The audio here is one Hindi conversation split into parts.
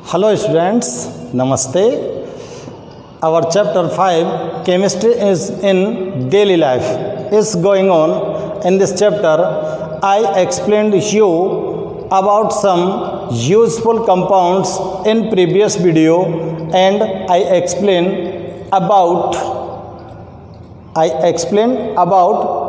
Hello students, Namaste. Our chapter 5 chemistry is in daily life is going on. In this chapter I explained you about some useful compounds in previous video, and I explained about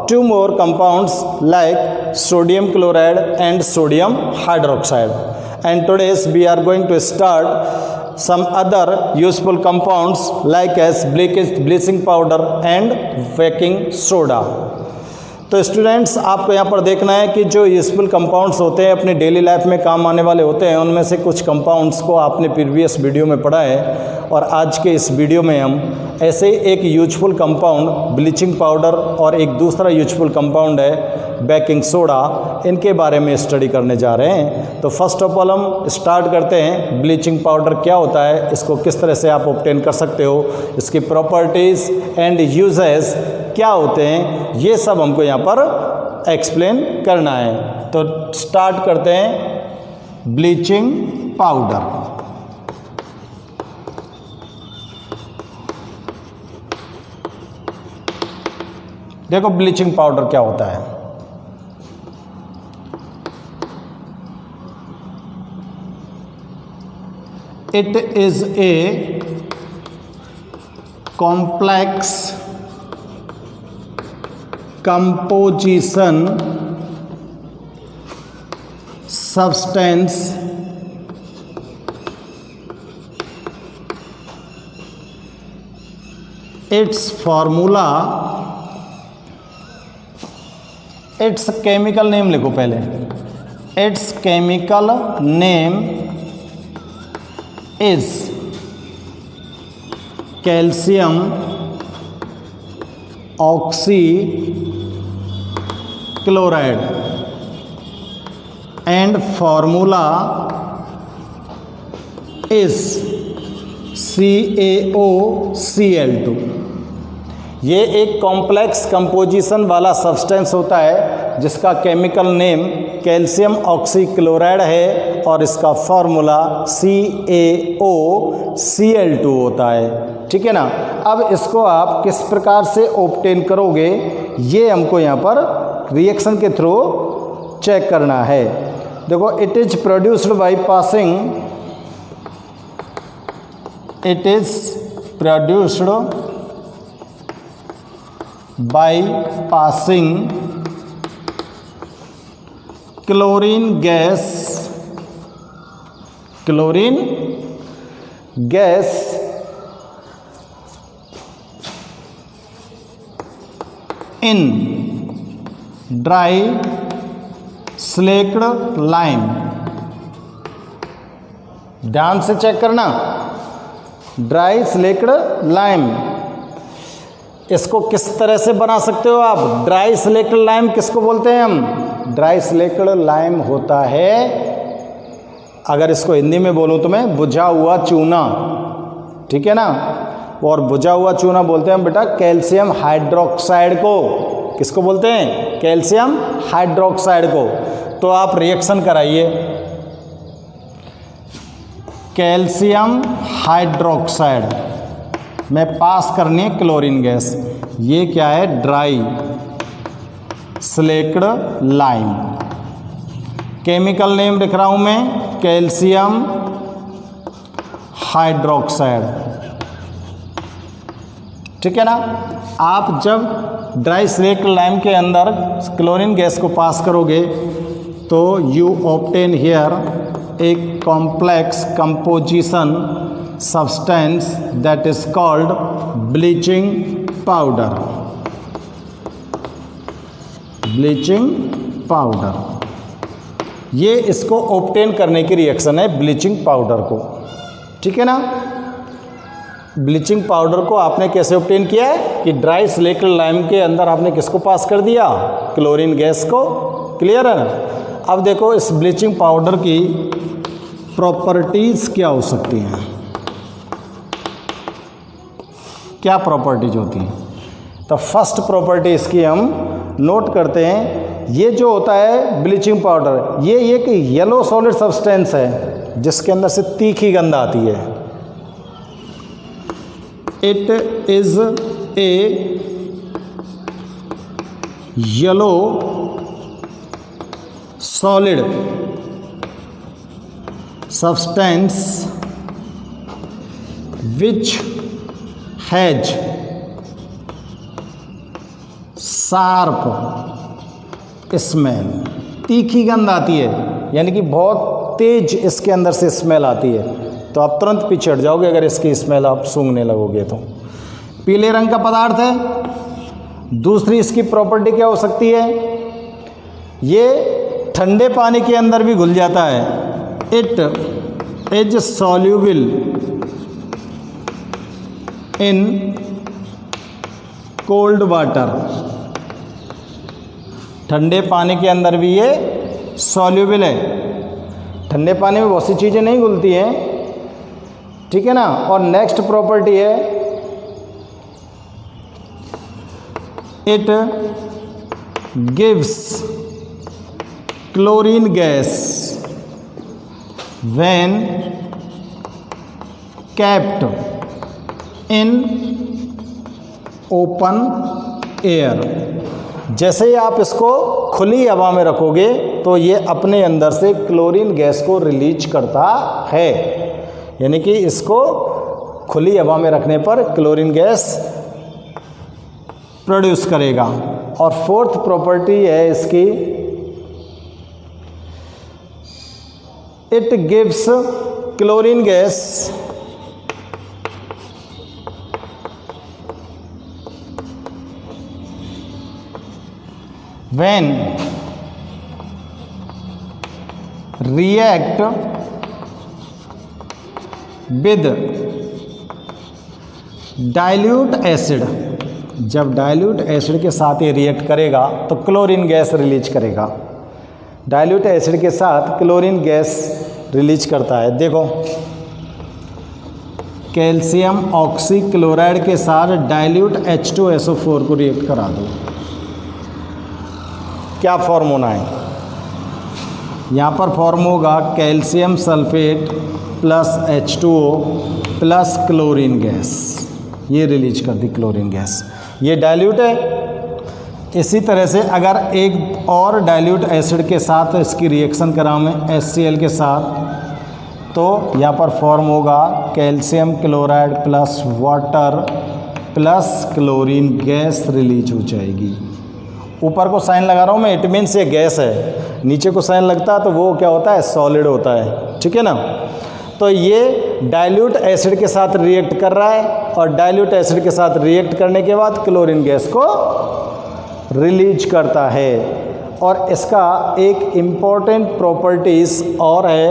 two more compounds like sodium chloride and sodium hydroxide. And today we are going to start some other useful compounds like as bleaching powder and baking soda. तो स्टूडेंट्स आपको यहाँ पर देखना है कि जो यूजफुल कंपाउंड्स होते हैं अपनी डेली लाइफ में काम आने वाले होते हैं, उनमें से कुछ कंपाउंड्स को आपने प्रीवियस वीडियो में पढ़ा है, और आज के इस वीडियो में हम ऐसे एक यूजफुल कंपाउंड ब्लीचिंग पाउडर और एक दूसरा यूजफुल कंपाउंड है बेकिंग सोडा, इनके बारे में स्टडी करने जा रहे हैं। तो फर्स्ट ऑफ ऑल हम स्टार्ट करते हैं। ब्लीचिंग पाउडर क्या होता है, इसको किस तरह से आप ऑब्टेन कर सकते हो, इसकी प्रॉपर्टीज़ एंड यूजेस क्या होते हैं, ये सब हमको यहाँ पर एक्सप्लेन करना है। तो स्टार्ट करते हैं ब्लीचिंग पाउडर। देखो ब्लीचिंग पाउडर क्या होता है। It is a complex composition substance its formula, its chemical name लिखो पहले, its chemical name is calcium oxychloride and formula is CaOCl2। ये एक कॉम्प्लेक्स कंपोजिशन वाला सब्सटेंस होता है जिसका केमिकल नेम कैल्शियम ऑक्सीक्लोराइड है और इसका फॉर्मूला CaOCl2 होता है। ठीक है ना। अब इसको आप किस प्रकार से ऑब्टेन करोगे, ये हमको यहाँ पर रिएक्शन के थ्रू चेक करना है। देखो it is produced by passing, it is produced by passing chlorine gas in dry slaked lime. ध्यान से चेक करना, ड्राई स्लेक्ड लाइम। इसको किस तरह से बना सकते हो आप, ड्राई स्लेक्ड लाइम किसको बोलते हैं हम, ड्राई स्लेक्ड लाइम होता है, अगर इसको हिंदी में बोलूं तो मैं बुझा हुआ चूना। ठीक है ना। और बुझा हुआ चूना बोलते हैं हम बेटा कैल्शियम हाइड्रोक्साइड को। किसको बोलते हैं, कैल्शियम हाइड्रोक्साइड को। तो आप रिएक्शन कराइए, कैल्शियम हाइड्रोक्साइड में पास करनी है क्लोरीन गैस। ये क्या है, dry slaked lime. Chemical name लिख रहा हूं मैं, कैल्शियम हाइड्रोक्साइड। ठीक है ना। आप जब ड्राई स्लेक्ड लाइम के अंदर क्लोरीन गैस को पास करोगे तो यू ऑब्टेन हियर एक complex composition substance that is called bleaching powder. Bleaching powder, ये इसको ऑब्टेन करने की रिएक्शन है ब्लीचिंग पाउडर को। ठीक है ना। ब्लीचिंग पाउडर को आपने कैसे ऑब्टेन किया है कि ड्राई स्लेक्ड लाइम के अंदर आपने किसको पास कर दिया, क्लोरीन गैस को। क्लियर है ना। अब देखो इस ब्लीचिंग पाउडर की प्रॉपर्टीज़ क्या हो सकती हैं, क्या प्रॉपर्टीज होती हैं। तो फर्स्ट प्रॉपर्टी इसकी हम नोट करते हैं। ये जो होता है ब्लीचिंग पाउडर, ये एक येलो सॉलिड सब्सटेंस है। जिसके अंदर से तीखी गंध आती है। It is a yellow solid substance which has sharp smell. तीखी गंध आती है, यानी कि बहुत तेज इसके अंदर से स्मेल आती है, तो आप तुरंत पीछे हट जाओगे अगर इसकी स्मेल आप सूंघने लगोगे तो। पीले रंग का पदार्थ है। दूसरी इसकी प्रॉपर्टी क्या हो सकती है, ये ठंडे पानी के अंदर भी घुल जाता है। It is soluble in cold water. ठंडे पानी के अंदर भी ये सॉल्यूबल है। ठंडे पानी में बहुत सी चीज़ें नहीं घुलती हैं, ठीक है ना। और नेक्स्ट प्रॉपर्टी है, it gives chlorine gas when kept in open air. जैसे ही आप इसको खुली हवा में रखोगे तो ये अपने अंदर से क्लोरीन गैस को रिलीज करता है, यानी कि इसको खुली हवा में रखने पर क्लोरीन गैस प्रोड्यूस करेगा। और फोर्थ प्रॉपर्टी है इसकी, it gives chlorine gas when react with dilute acid। जब डाइल्यूट एसिड के साथ ये रिएक्ट करेगा तो क्लोरीन गैस रिलीज करेगा। डाइल्यूट एसिड के साथ क्लोरीन गैस रिलीज करता है। देखो, कैल्शियम ऑक्सीक्लोराइड के साथ डाइल्यूट H2SO4 को रिएक्ट करा दो, क्या फॉर्म होना है, यहाँ पर फॉर्म होगा calcium sulphate plus H2O plus chlorine gas. ये रिलीज कर दी क्लोरीन गैस, ये डाइल्यूट है। इसी तरह से अगर एक और डाइल्यूट एसिड के साथ इसकी रिएक्शन कराऊँ HCl के साथ, तो यहाँ पर फॉर्म होगा calcium chloride plus water plus chlorine gas release हो जाएगी। ऊपर को साइन लगा रहा हूँ मैं, इट मीन्स ये गैस है। नीचे को साइन लगता है तो वो क्या होता है, सॉलिड होता है, ठीक है ना। तो ये डाइल्यूट एसिड के साथ रिएक्ट कर रहा है और डाइल्यूट एसिड के साथ रिएक्ट करने के बाद क्लोरीन गैस को रिलीज करता है। और इसका एक इम्पॉर्टेंट प्रॉपर्टीज़ और है,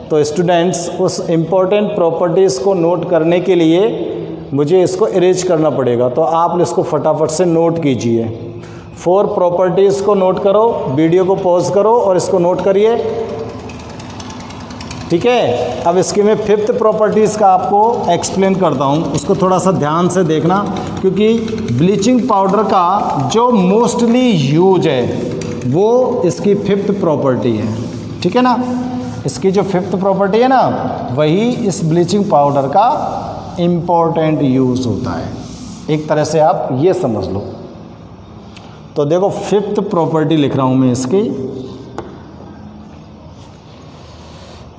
तो स्टूडेंट्स उस इम्पॉर्टेंट प्रॉपर्टीज़ को नोट करने के लिए मुझे इसको इरेज करना पड़ेगा, तो आप इसको फटाफट से नोट कीजिए। 4 प्रॉपर्टीज़ को नोट करो, वीडियो को पॉज करो और इसको नोट करिए, ठीक है। अब इसकी मैं 5th प्रॉपर्टीज़ का आपको एक्सप्लेन करता हूँ, उसको थोड़ा सा ध्यान से देखना, क्योंकि ब्लीचिंग पाउडर का जो मोस्टली यूज है वो इसकी 5th प्रॉपर्टी है, ठीक है ना। इसकी जो 5th प्रॉपर्टी है ना, वही इस ब्लीचिंग पाउडर का इम्पोर्टेंट यूज़ होता है। एक तरह से आप ये समझ लो। तो देखो 5th प्रॉपर्टी लिख रहा हूँ मैं इसकी,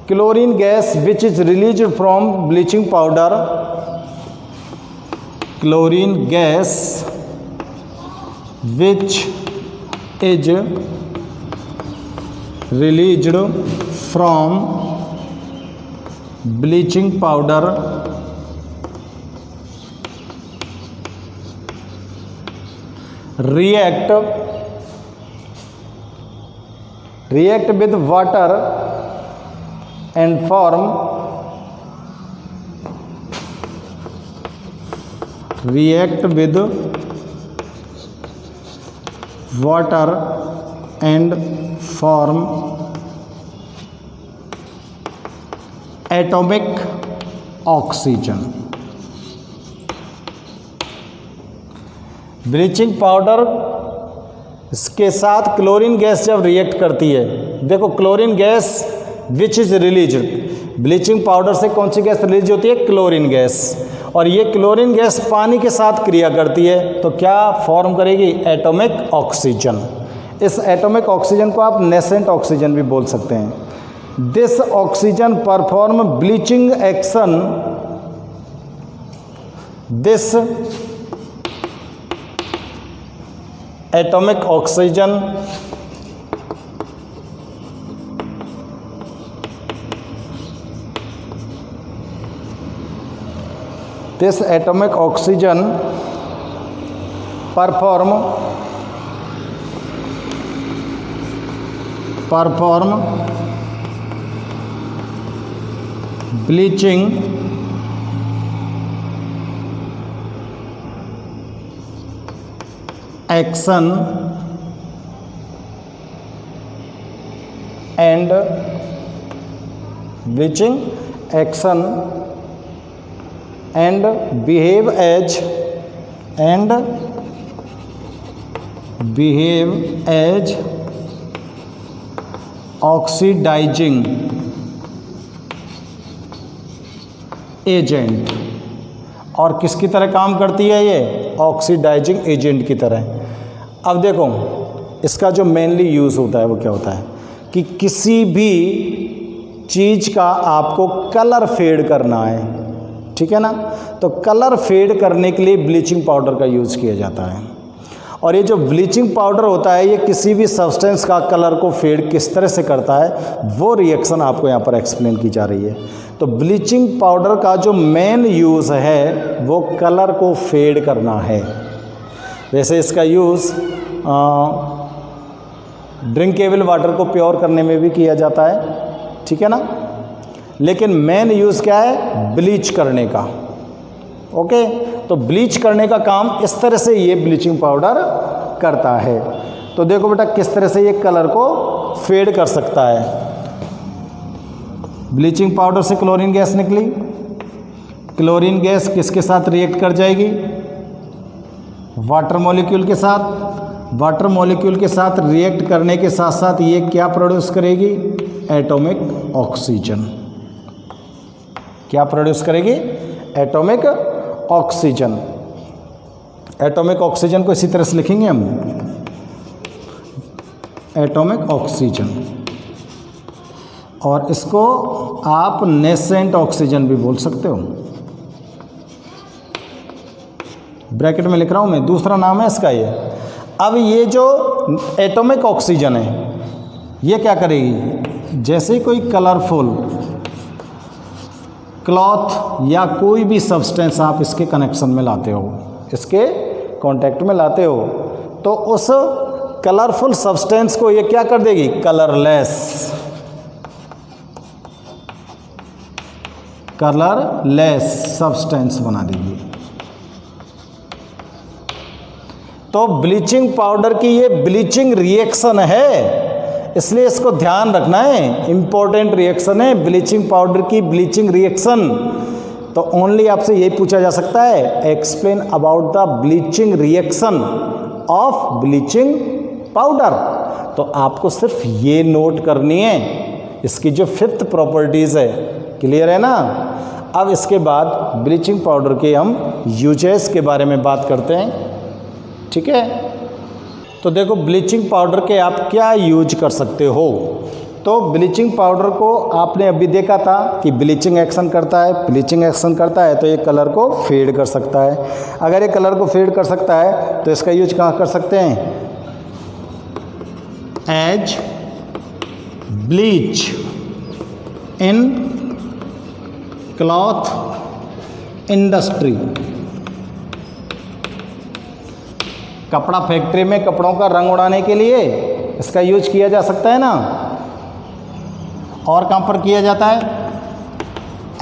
chlorine gas which is released from bleaching powder, chlorine gas which is released from bleaching powder react with water and form atomic oxygen। Bleaching powder इसके साथ क्लोरीन गैस जब रिएक्ट करती है, देखो chlorine gas which is released, bleaching powder से कौन सी गैस रिलीज होती है? Chlorine gas. और ये क्लोरीन गैस पानी के साथ क्रिया करती है तो क्या फॉर्म करेगी? Atomic oxygen. इस एटॉमिक ऑक्सीजन को आप नेसेंट ऑक्सीजन भी बोल सकते हैं। This oxygen perform bleaching action. This atomic oxygen this atomic oxygen perform bleaching action and bleaching action and behave as oxidizing agent. और किसकी तरह काम करती है ये? ऑक्सीडाइजिंग एजेंट की तरह। अब देखो इसका जो मेनली यूज़ होता है वो क्या होता है कि किसी भी चीज़ का आपको कलर फेड करना है, ठीक है ना, तो कलर फेड करने के लिए ब्लीचिंग पाउडर का यूज़ किया जाता है। और ये जो ब्लीचिंग पाउडर होता है ये किसी भी सब्सटेंस का कलर को फेड किस तरह से करता है वो रिएक्शन आपको यहाँ पर एक्सप्लेन की जा रही है। तो ब्लीचिंग पाउडर का जो मेन यूज़ है वो कलर को फेड करना है। वैसे इसका यूज़ ड्रिंकेबल वाटर को प्योर करने में भी किया जाता है, ठीक है ना, लेकिन मेन यूज़ क्या है? ब्लीच करने का। ओके, तो ब्लीच करने का काम इस तरह से ये ब्लीचिंग पाउडर करता है। तो देखो बेटा किस तरह से ये कलर को फेड कर सकता है। ब्लीचिंग पाउडर से क्लोरीन गैस निकली, क्लोरीन गैस किसके साथ रिएक्ट कर जाएगी? वाटर मॉलिक्यूल के साथ। वाटर मॉलिक्यूल के साथ रिएक्ट करने के साथ साथ ये क्या प्रोड्यूस करेगी? Atomic oxygen. क्या प्रोड्यूस करेगी? Atomic oxygen. एटॉमिक ऑक्सीजन को इसी तरह से लिखेंगे हम, एटॉमिक ऑक्सीजन। और इसको आप नेसेंट ऑक्सीजन भी बोल सकते हो। ब्रैकेट में लिख रहा हूं मैं, दूसरा नाम है इसका ये। अब ये जो एटॉमिक ऑक्सीजन है ये क्या करेगी? जैसे कोई कलरफुल क्लॉथ या कोई भी सब्सटेंस आप इसके कनेक्शन में लाते हो, इसके कांटेक्ट में लाते हो, तो उस कलरफुल सब्सटेंस को ये क्या कर देगी? कलरलेस सब्सटेंस बना देगी। तो ब्लीचिंग पाउडर की ये ब्लीचिंग रिएक्शन है, इसलिए इसको ध्यान रखना है, इंपॉर्टेंट रिएक्शन है ब्लीचिंग पाउडर की ब्लीचिंग रिएक्शन। तो ओनली आपसे यही पूछा जा सकता है, explain about the bleaching reaction of bleaching powder. तो आपको सिर्फ ये नोट करनी है, इसकी जो 5th प्रॉपर्टीज़ है। क्लियर है ना? अब इसके बाद ब्लीचिंग पाउडर के हम यूजेस के बारे में बात करते हैं, ठीक है। तो देखो ब्लीचिंग पाउडर के आप क्या यूज कर सकते हो। तो ब्लीचिंग पाउडर को आपने अभी देखा था कि ब्लीचिंग एक्शन करता है, ब्लीचिंग एक्शन करता है तो ये कलर को फेड कर सकता है। अगर ये कलर को फेड कर सकता है तो इसका यूज कहाँ कर सकते हैं? एज ब्लीच इन क्लॉथ इंडस्ट्री। कपड़ा फैक्ट्री में कपड़ों का रंग उड़ाने के लिए इसका यूज किया जा सकता है ना। और कहाँ पर किया जाता है?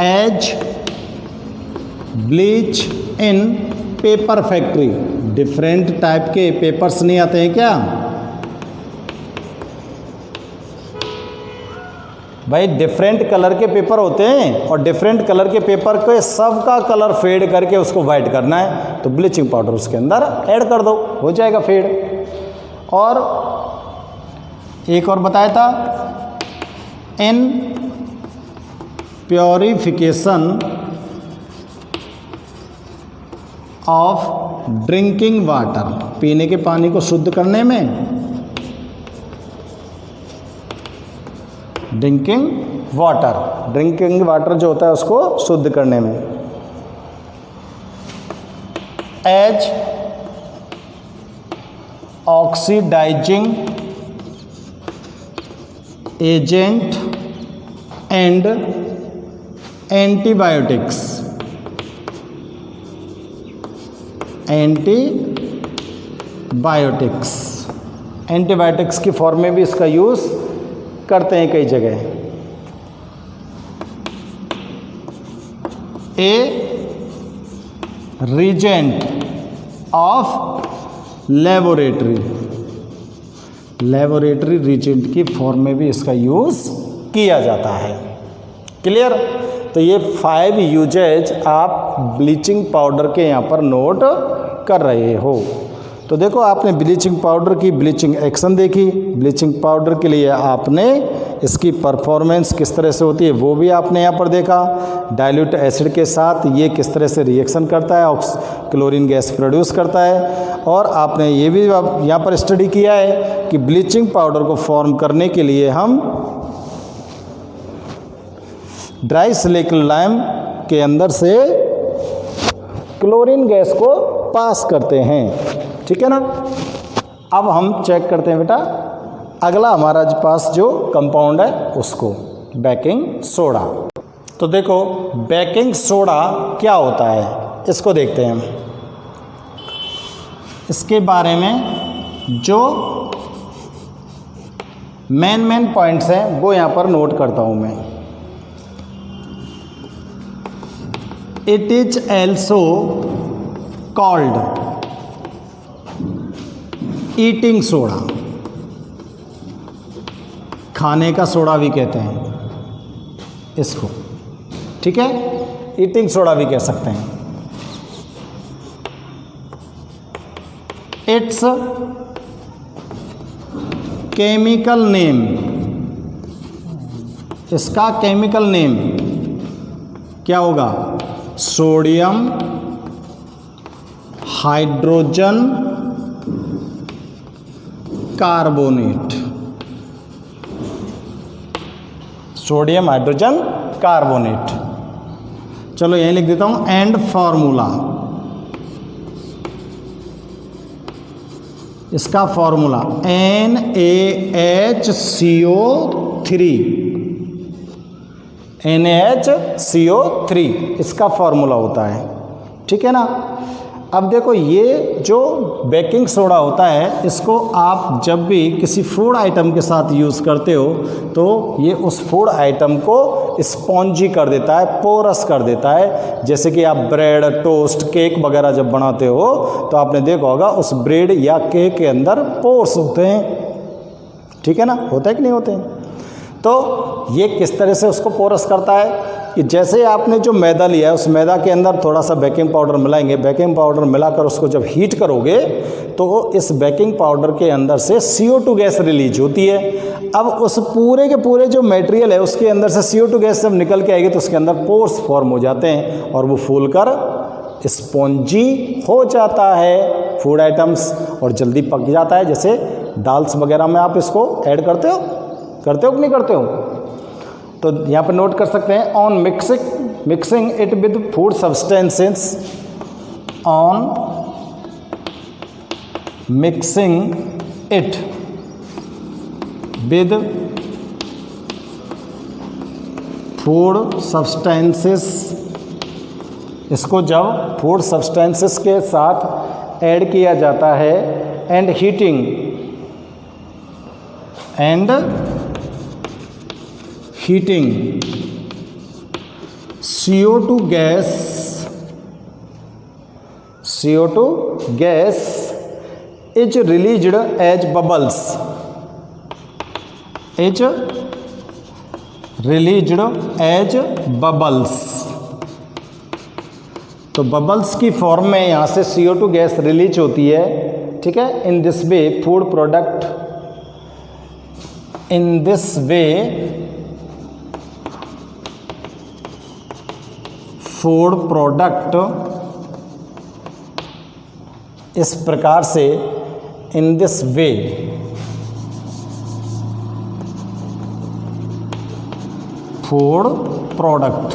As bleach in paper factory. Different type के पेपर्स नहीं आते हैं क्या भाई? डिफरेंट कलर के पेपर होते हैं और डिफरेंट कलर के पेपर के सब का कलर फेड करके उसको वाइट करना है तो ब्लीचिंग पाउडर उसके अंदर ऐड कर दो, हो जाएगा फेड। और एक और बताया था, इन प्योरिफिकेशन ऑफ ड्रिंकिंग वाटर, पीने के पानी को शुद्ध करने में, ड्रिंकिंग वाटर जो होता है उसको शुद्ध करने में, as oxidising agent and antibiotics की फॉर्म में भी इसका यूज़ करते हैं कई जगह। A reagent of laboratory reagent की फॉर्म में भी इसका यूज़ किया जाता है। क्लियर? तो ये 5 यूजेज आप ब्लीचिंग पाउडर के यहाँ पर नोट कर रहे हो। तो देखो, आपने ब्लीचिंग पाउडर की ब्लीचिंग एक्शन देखी, ब्लीचिंग पाउडर के लिए आपने इसकी परफॉर्मेंस किस तरह से होती है वो भी आपने यहाँ पर देखा। डाइल्यूट एसिड के साथ ये किस तरह से रिएक्शन करता है, क्लोरीन गैस प्रोड्यूस करता है। और आपने ये भी यहाँ पर स्टडी किया है कि ब्लीचिंग पाउडर को फॉर्म करने के लिए हम ड्राई सिलिकॉन लैम्प के अंदर से क्लोरीन गैस को पास करते हैं। ठीक है ना? अब हम चेक करते हैं बेटा अगला हमारा पास जो कंपाउंड है उसको, बेकिंग सोडा। तो देखो, बेकिंग सोडा क्या होता है इसको देखते हैं हम। इसके बारे में जो मेन पॉइंट्स हैं वो यहाँ पर नोट करता हूँ मैं। It is also called eating soda, खाने का सोडा भी कहते हैं इसको। ठीक है? ईटिंग सोडा भी कह सकते हैं। इट्स केमिकल नेम, इसका केमिकल नेम क्या होगा? Sodium hydrogen carbonate, sodium hydrogen carbonate. चलो यहीं लिख देता हूं। एंड फॉर्मूला, इसका फॉर्मूला NaHCO3 इसका फॉर्मूला होता है। ठीक है ना? अब देखो, ये जो बेकिंग सोडा होता है इसको आप जब भी किसी फूड आइटम के साथ यूज़ करते हो तो ये उस फूड आइटम को स्पॉन्जी कर देता है, पोरस कर देता है। जैसे कि आप ब्रेड, टोस्ट, केक वगैरह जब बनाते हो तो आपने देखा होगा उस ब्रेड या केक के अंदर पोर्स होते हैं। ठीक है ना? होता है कि नहीं होते हैं? तो ये किस तरह से उसको पोरस करता है कि जैसे आपने जो मैदा लिया है उस मैदा के अंदर थोड़ा सा बेकिंग पाउडर मिलाएंगे, बेकिंग पाउडर मिलाकर उसको जब हीट करोगे तो इस बेकिंग पाउडर के अंदर से CO2 गैस रिलीज होती है। अब उस पूरे के पूरे जो मटेरियल है उसके अंदर से CO2 गैस जब निकल के आएगी तो उसके अंदर पोर्स फॉर्म हो जाते हैं और वो फूलकर स्पॉन्जी हो जाता है फूड आइटम्स और जल्दी पक जाता है। जैसे दाल्स वगैरह में आप इसको ऐड करते हो कि नहीं करते हो? तो यहाँ पर नोट कर सकते हैं, on mixing it with food substances, on mixing it with food substances, इसको जब फूड सब्सटेंसेस के साथ ऐड किया जाता है, and heating CO2 gas is released as bubbles, तो बबल्स की फॉर्म में यहाँ से CO2 गैस रिलीज होती है। ठीक है? In this way food product, in this way food product इस प्रकार से, in this way, food product,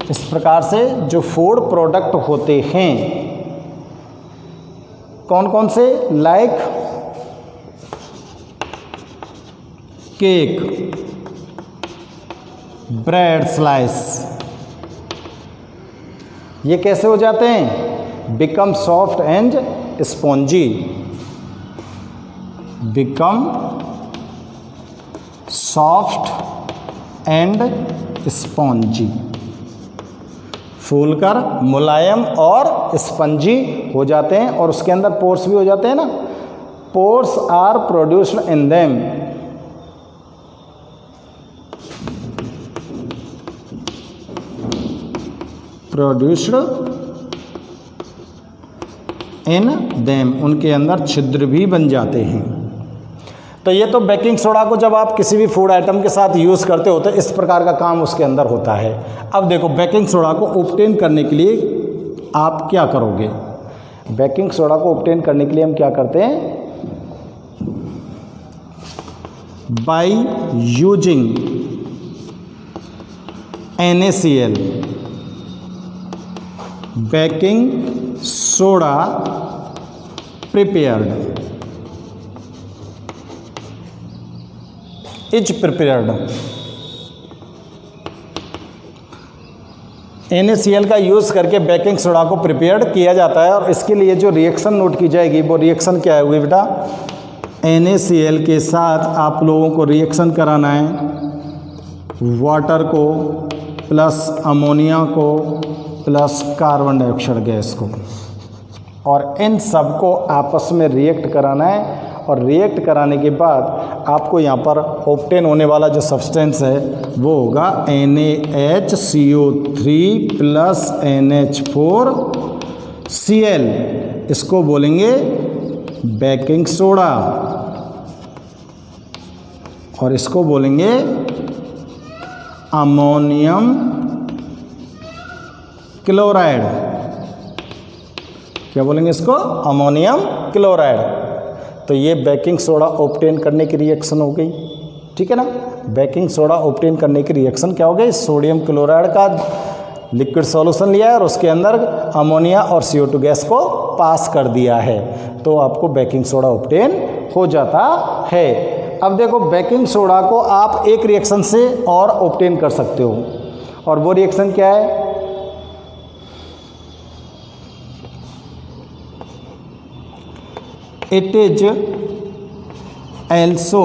इस प्रकार से जो फूड प्रोडक्ट होते हैं, कौन कौन से, लाइक केक, ब्रेड स्लाइस, ये कैसे हो जाते हैं, become soft and spongy, become soft and spongy, फूलकर मुलायम और स्पंजी हो जाते हैं, और उसके अंदर पोर्स भी हो जाते हैं ना, pores are produced in them, produced in them, उनके अंदर छिद्र भी बन जाते हैं। तो ये तो बेकिंग सोडा को जब आप किसी भी फूड आइटम के साथ यूज़ करते हो तो इस प्रकार का काम उसके अंदर होता है। अब देखो बेकिंग सोडा को ऑब्टेन करने के लिए आप क्या करोगे, बेकिंग सोडा को ऑब्टेन करने के लिए हम क्या करते हैं, by using NaCl, baking soda prepared is prepared, NaCl का यूज़ करके बेकिंग सोडा को प्रिपेयर्ड किया जाता है। और इसके लिए जो रिएक्शन नोट की जाएगी वो रिएक्शन क्या है बेटा, NaCl के साथ आप लोगों को रिएक्शन कराना है वाटर को प्लस अमोनिया को प्लस कार्बन डाइऑक्साइड गैस को, और इन सब को आपस में रिएक्ट कराना है। और रिएक्ट कराने के बाद आपको यहाँ पर ऑब्टेन होने वाला जो सब्सटेंस है वो होगा NaHCO3 प्लस NH4Cl, इसको बोलेंगे बेकिंग सोडा, और इसको बोलेंगे अमोनियम क्लोराइड, क्या बोलेंगे इसको, अमोनियम क्लोराइड। तो ये बेकिंग सोडा ऑब्टेन करने की रिएक्शन हो गई, ठीक है ना। बेकिंग सोडा ऑब्टेन करने की रिएक्शन क्या हो गई, सोडियम क्लोराइड का लिक्विड सॉल्यूशन लिया है और उसके अंदर अमोनिया और CO2 गैस को पास कर दिया है, तो आपको बेकिंग सोडा ऑब्टेन हो जाता है। अब देखो बेकिंग सोडा को आप एक रिएक्शन से और ऑब्टेन कर सकते हो, और वो रिएक्शन क्या है, it is also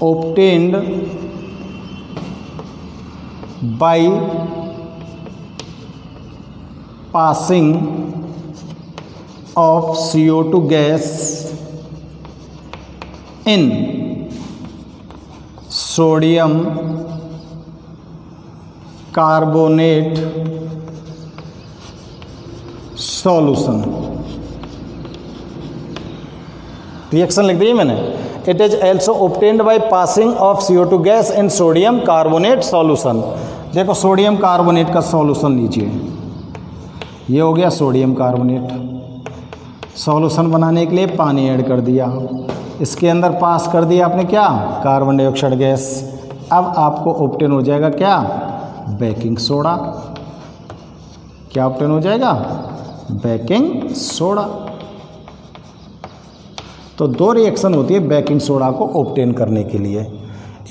obtained by passing of CO2 gas in sodium carbonate solution, reaction लिख दी मैंने, it is also obtained by passing of CO2 gas in sodium carbonate solution. देखो सोडियम कार्बोनेट का सॉल्यूशन लीजिए, ये हो गया सोडियम कार्बोनेट, सॉल्यूशन बनाने के लिए पानी ऐड कर दिया, इसके अंदर पास कर दिया आपने क्या, कार्बन डाइऑक्साइड गैस। अब आपको ऑब्टेन हो जाएगा क्या, बेकिंग सोडा, क्या ऑब्टेन हो जाएगा, बेकिंग सोडा। तो दो रिएक्शन होती है बेकिंग सोडा को ऑब्टेन करने के लिए,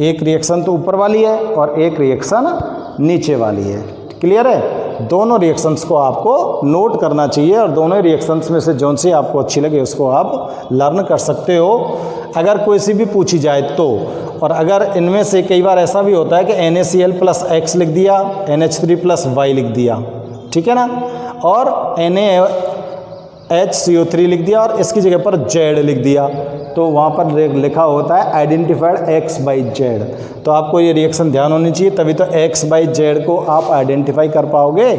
एक रिएक्शन तो ऊपर वाली है और एक रिएक्शन नीचे वाली है, क्लियर है। दोनों रिएक्शंस को आपको नोट करना चाहिए और दोनों रिएक्शंस में से जौन सी आपको अच्छी लगे उसको आप लर्न कर सकते हो अगर कोई सी भी पूछी जाए तो। और अगर इनमें से कई बार ऐसा भी होता है कि NaCl प्लस X लिख दिया, NH3 प्लस Y लिख दिया, ठीक है ना, और NaHCO3 लिख दिया और इसकी जगह पर Z लिख दिया, तो वहाँ पर लिखा होता है आइडेंटिफाइड X बाई Z। तो आपको ये रिएक्शन ध्यान होनी चाहिए, तभी तो X बाई Z को आप आइडेंटिफाई कर पाओगे।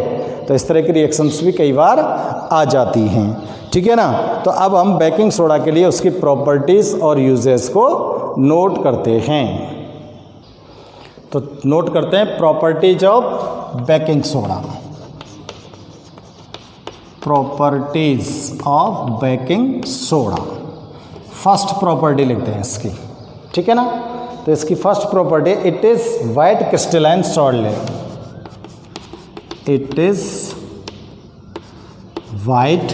तो इस तरह की रिएक्शंस भी कई बार आ जाती हैं, ठीक है ना। तो अब हम बेकिंग सोडा के लिए उसकी प्रॉपर्टीज़ और यूजेस को नोट करते हैं। तो नोट करते हैं properties of baking soda. Properties of baking soda, first property लिखते हैं इसकी, ठीक है ना। तो इसकी first property, it is white crystalline solid. It is white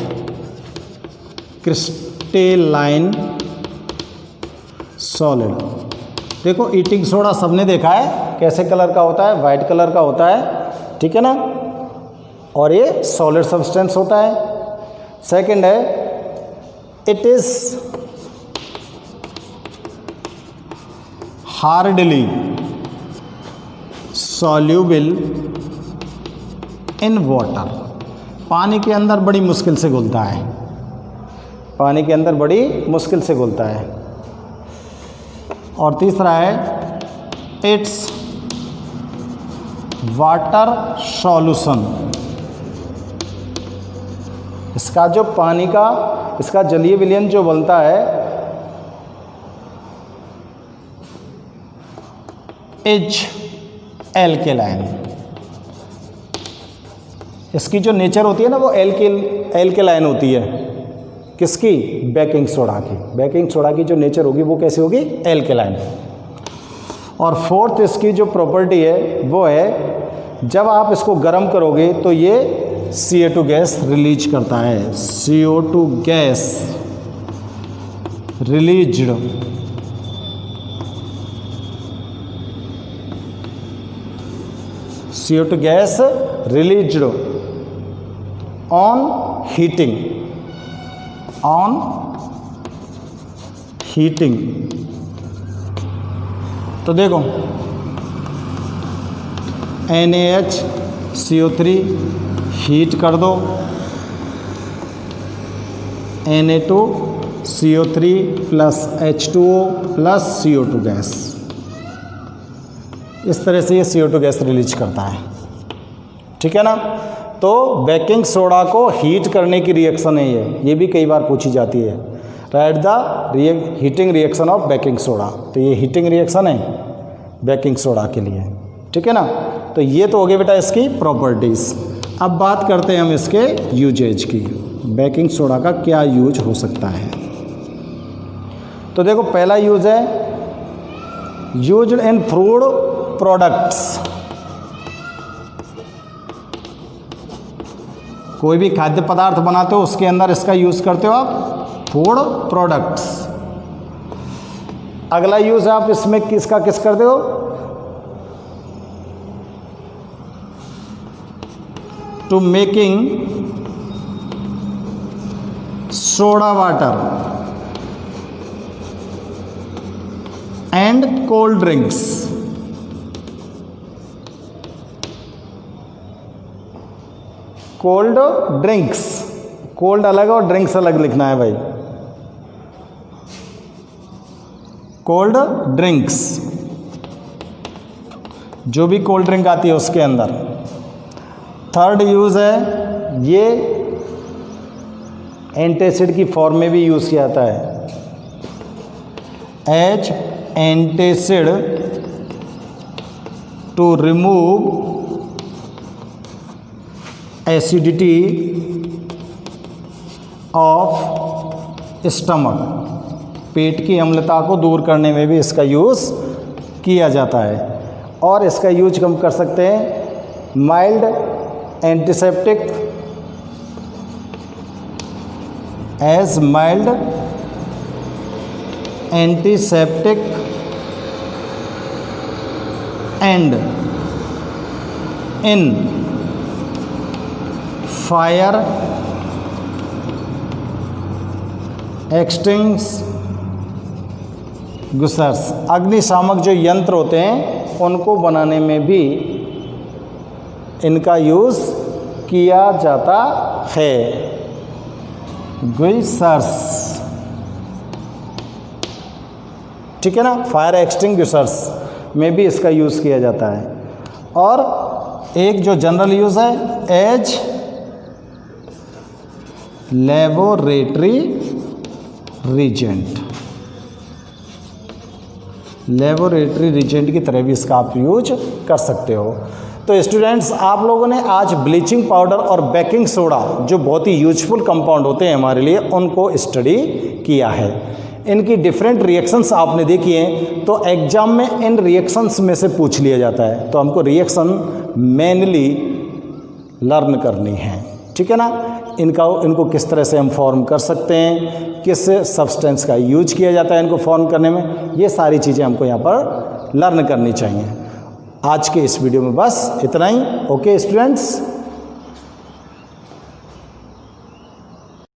crystalline solid. देखो ईटिंग सोडा सबने देखा है कैसे कलर का होता है, वाइट कलर का होता है, ठीक है ना, और ये सॉलिड सब्सटेंस होता है। सेकंड है, it is hardly soluble in water. पानी के अंदर बड़ी मुश्किल से घुलता है, पानी के अंदर बड़ी मुश्किल से घुलता है। और तीसरा है, इट्स वाटर सॉल्यूशन। इसका जो पानी का, इसका जलीय विलयन जो बनता है, इज एल्केलाइन। इसकी जो नेचर होती है ना वो एल्केलाइन होती है। किसकी? बेकिंग सोडा की। बेकिंग सोडा की जो नेचर होगी वो कैसी होगी? एल्केलाइन। और फोर्थ इसकी जो प्रॉपर्टी है वो है, जब आप इसको गर्म करोगे तो ये CO2 गैस रिलीज करता है। CO2 gas released. CO2 gas released on heating. On heating. तो देखो NaHCO3 हीट कर दो, Na2CO3 plus H2O plus CO2 gas, इस तरह से ये CO2 गैस रिलीज करता है, ठीक है ना। तो बेकिंग सोडा को हीट करने की रिएक्शन है ये भी कई बार पूछी जाती है। Right the heating reaction of baking soda. तो ये हीटिंग रिएक्शन है बेकिंग सोडा के लिए, ठीक है ना। तो ये तो हो गए बेटा इसकी प्रॉपर्टीज़। अब बात करते हैं हम इसके यूजेज की। बेकिंग सोडा का क्या यूज हो सकता है? तो देखो पहला यूज है, यूज्ड इन फूड प्रोडक्ट्स। कोई भी खाद्य पदार्थ बनाते हो उसके अंदर इसका यूज करते हो आप, फूड प्रोडक्ट्स। अगला यूज आप इसमें किसका किस करते हो? To making soda water and cold drinks. Cold drinks, cold अलग और ड्रिंक्स अलग लिखना है भाई। कोल्ड ड्रिंक्स, जो भी कोल्ड ड्रिंक आती है उसके अंदर। थर्ड यूज है, ये एंटासिड की फॉर्म में भी यूज किया जाता है, as antacid to remove acidity of stomach. पेट की अम्लता को दूर करने में भी इसका यूज़ किया जाता है। और इसका यूज हम कर सकते हैं mild antiseptic, as mild antiseptic and in fire extinguishers. अग्निशामक जो यंत्र होते हैं उनको बनाने में भी इनका यूज़ किया जाता है। ग्विशर्स, ठीक है ना, फायर एक्सटिंग्विशर्स में भी इसका यूज़ किया जाता है। और एक जो जनरल यूज़ है, as laboratory reagent. Laboratory reagent की तरह भी इसका आप यूज कर सकते हो। तो स्टूडेंट्स, आप लोगों ने आज ब्लीचिंग पाउडर और बेकिंग सोडा जो बहुत ही यूजफुल कंपाउंड होते हैं हमारे लिए, उनको स्टडी किया है। इनकी डिफरेंट रिएक्शंस आपने देखी हैं, तो एग्जाम में इन रिएक्शंस में से पूछ लिया जाता है, तो हमको रिएक्शन मेनली लर्न करनी है, ठीक है ना। इनको किस तरह से हम फॉर्म कर सकते हैं, किस सब्सटेंस का यूज किया जाता है इनको फॉर्म करने में, ये सारी चीज़ें हमको यहाँ पर लर्न करनी चाहिए। आज के इस वीडियो में बस इतना ही। Okay students.